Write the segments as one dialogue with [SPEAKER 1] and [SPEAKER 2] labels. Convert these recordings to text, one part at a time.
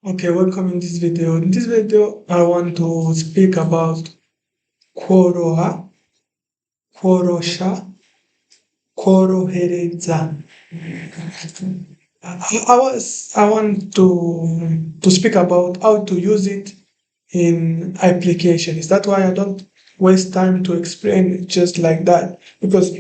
[SPEAKER 1] Okay, welcome in this video. In this video, I want to speak about KWOROHA, KWOROSHA, KWOROHEREZA. I want to speak about how to use it in application. Is that why I don't waste time to explain it just like that? Because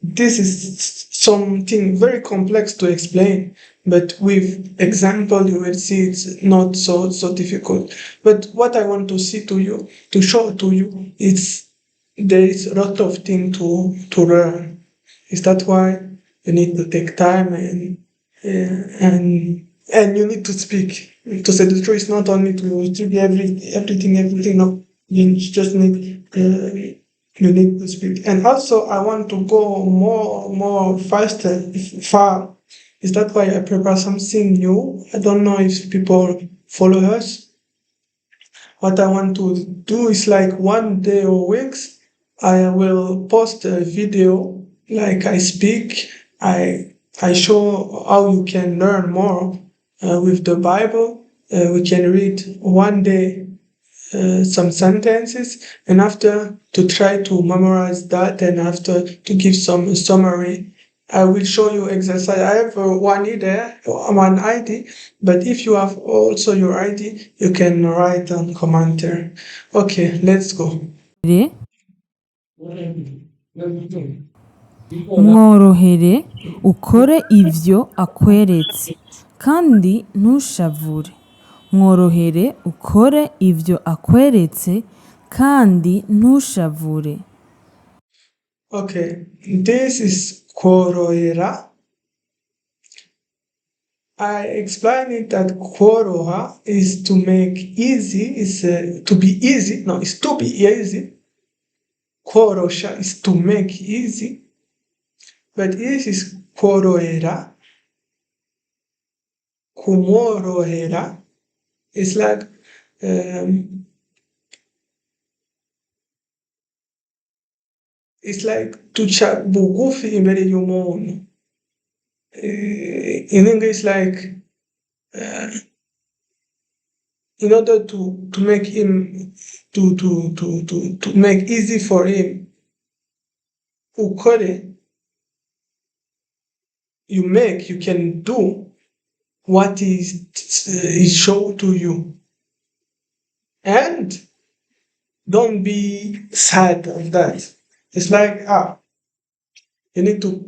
[SPEAKER 1] this is something very complex to explain, but with example you will see it's not so difficult. But what I want to see to you, to show to you, it's there is a lot of things to learn. Is that why you need to take time and you need to speak. To say the truth, not only to be everything. No, you just need you need to speak. And also, I want to go more faster, far. Is that why I prepare something new? I don't know if people follow us. What I want to do is like one day or weeks, I will post a video like I speak. I show how you can learn more with the Bible. We can read one day some sentences, and after to try to memorize that, and after to give some summary. I will show you exercise. I have one there, one ID, but if you have also your ID, you can write on commenter. Okay, let's go.
[SPEAKER 2] mworohere ukore ivyo akweretse kandi ntushavure mworohere ukore ivyo akweretse kandi ntushavure.
[SPEAKER 1] Okay, this is KWOROHERA. I explained it that KWOROHA is to make easy, is to be easy. No, it's to be easy. KWOROSHA is to make easy. But this is KWOROHERA. KWOROHERA is like it's like tuca bugufi imbere y'umuntu. In English, like in order to make him to make easy for him, ukore, you can do what is shown to you, and don't be sad of that. It's like you need to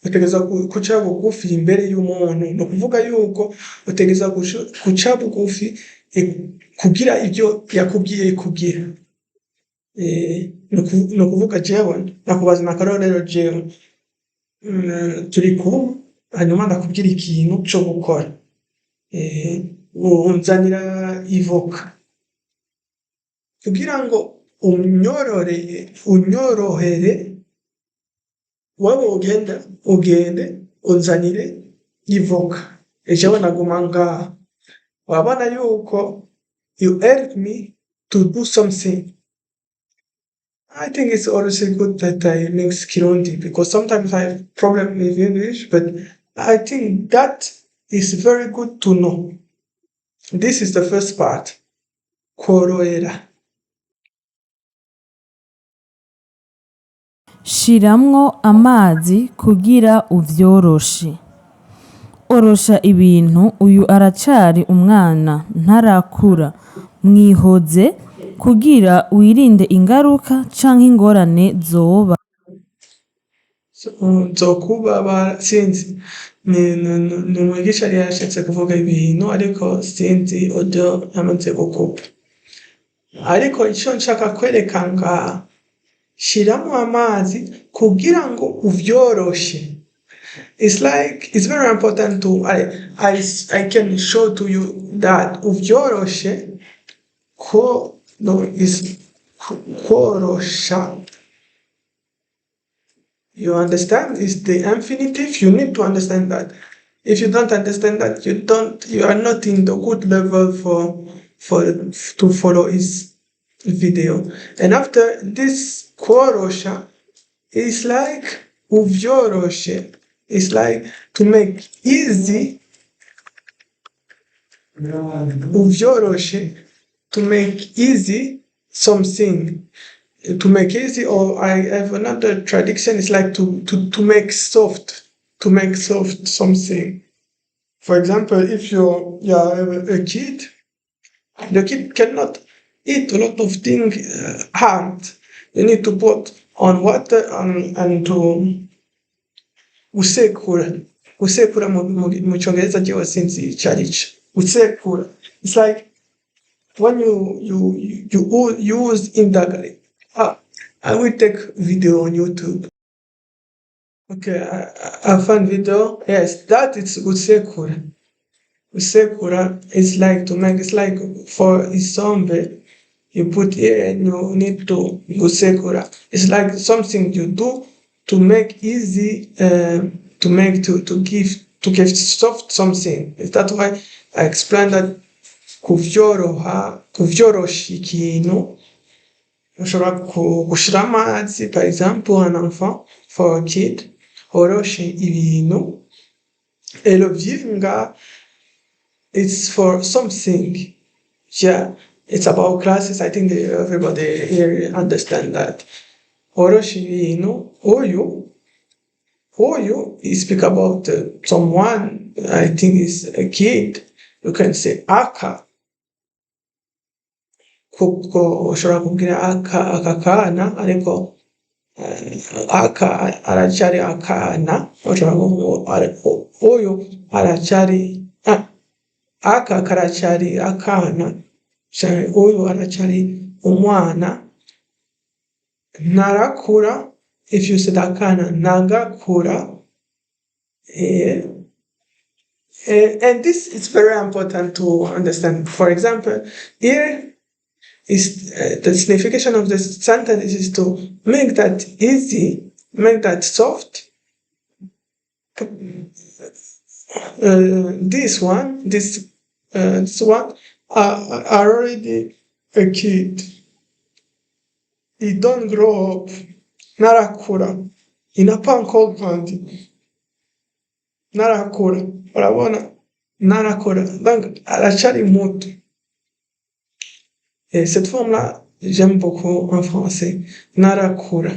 [SPEAKER 1] utegereza guca bugufi imbere y'umuntu. Ni ukuvuga yuko utegereza guca bugufi kugira ibyo yakubwiye kugira. Ni ukuvuga jewe nakubaza akarorero jewe turi kumwe hanyuma ndakubwira ikintu cyo gukora, unzanira ivoka kugira ngo unyorohere, wowe ugende unzanire ivoka, ejewe naguma ngaha. Wabona yuko you help me to do something. I think it's also good that I mix Kirundi, because sometimes I have problem with English, but I think that is very good to know. This is the first part, KWOROHERA.
[SPEAKER 2] Shiramwo amazi kugira uvyoroshe. Orosha ibintu, uyu aracari umwana ntarakura. Mwihoze kugira wirinde ingaruka canke ingorane zoba.
[SPEAKER 1] Zokuba sinzi ni umwigisha yari yashatse kuvuga ibintu, ariko sinzi audio yamaze gukupa. Ariko ico nshaka kwereka ngaha, shiramo amazi kugira ngo uvyoroshe. It's like, it's very important to I can show to you that uvyoroshe is KWOROSHA. You understand? It's the infinitive. You need to understand that. If you don't understand that, you are not in the good level to follow his video. And after this KWOROSHA, it's like uvyoroshe. It's like to make easy uvyoroshe, to make easy something. To make easy, or I have another tradition, is like to make soft, something. For example, if you have a kid, the kid cannot eat a lot of things hard. You need to put on water and to usekura. Usekura mu Cyongereza jewe sinzi icarico. Usekura. It's like when you use indagare. I will take video on YouTube. Okay, I found video. Yes, that is usekura. Usekura is like to make. It's like for isombe, you put here and you need to usekura. It's like something you do to make easy, to give soft something. That's why I explained that kuvyorosha ikintu. Ushobora gushira amazi, par exemple, un enfant, for a kid, oroshe ibintu. Et le vivre it's for something. Yeah, it's about classes. I think everybody here understand that. Oroshe ibintu, oyo, you speak about someone, I think is a kid. You can say aka. Kuko ushobora kubwira aka kana, ariko aka aracari akana. Ushobora kuvuga oyo aracari aka karacari akana, oyo aracari umwana. Narakura, if you said akana, nagakura. And this is very important to understand. For example, here is the signification of the sentence is to make that easy, make that soft. This one are already a kid. He don't grow up. Narakura. Inapa comprendre. Narakura. Urabona? Narakura. Donc, aracari muto. Et cette forme-là, j'aime beaucoup en français. Narakura.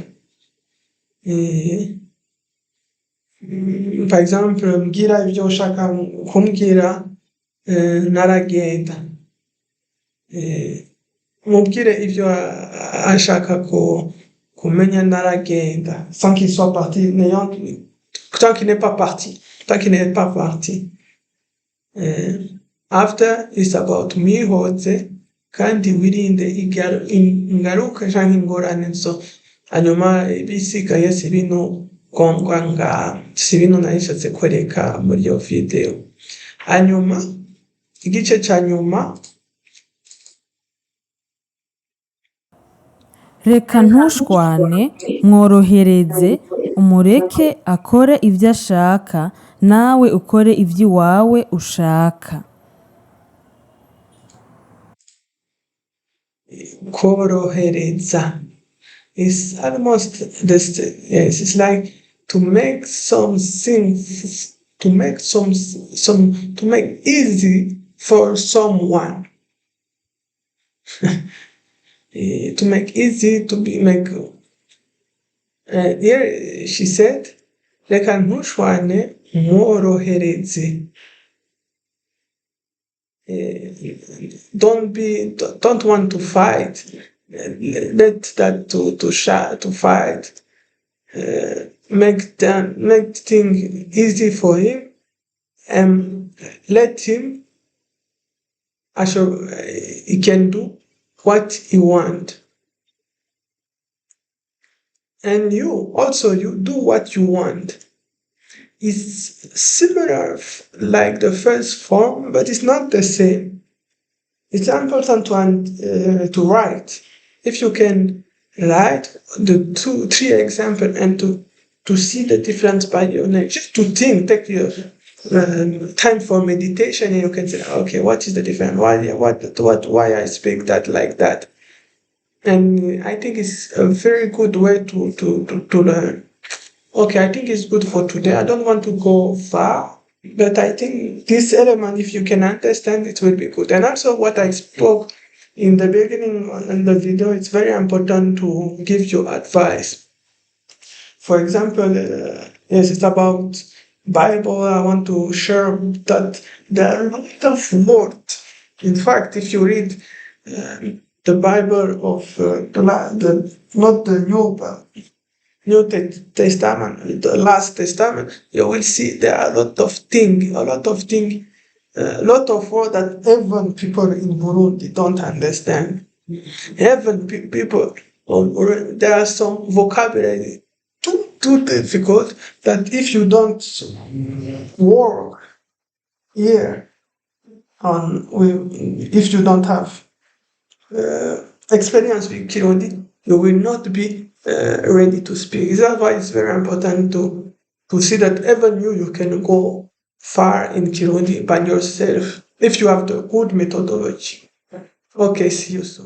[SPEAKER 1] Et, par exemple, mbwira ibyo ushaka kumbwira, naragenda. Mubwire ibyo ashaka kumenya, naragenda. Sans qu'il soit parti, tant qu'il n'est pas parti. After is about mwihoze, kandi wirinde ingaruka canke ingorane zo hanyuma ibisigaye si bino ngombwa si bino narishatse kwereka muri iyo video. Hanyuma igice ca nyuma,
[SPEAKER 2] reka ntushwane, mworohereze, umureke akore ibyo ashaka, nawe ukore iby'iwawe ushaka.
[SPEAKER 1] KWOROHEREZA is almost this. Yes, it's like to make something, to make easy for someone. To make easy make. Here she said, reka ntushwane, mworohereze. Don't want to fight. Let that to fight. Make things easy for him, and let him. He can do what he want, and you do what you want. It's similar like the first form, but it's not the same. It's important to write. If you can write the 2-3 examples and to see the difference by your name, just to think, take your time for meditation, and you can say, okay, what is the difference? Why I speak that like that? And I think it's a very good way to learn. Okay, I think it's good for today. I don't want to go far. But I think this element, if you can understand, it will be good. And also, what I spoke in the beginning in the video, it's very important to give you advice. For example, yes, it's about Bible. I want to share that there are a lot of words. In fact, if you read the Bible of not the New Testament, the Last Testament, you will see there are a lot of things, a lot of words that even people in Burundi don't understand. Even people, there are some vocabulary too difficult that if you don't work here if you don't have experience with Kirundi, you will not be ready to speak. That's why it's very important to see that even you can go far in Kirundi by yourself if you have the good methodology. Okay, see you soon.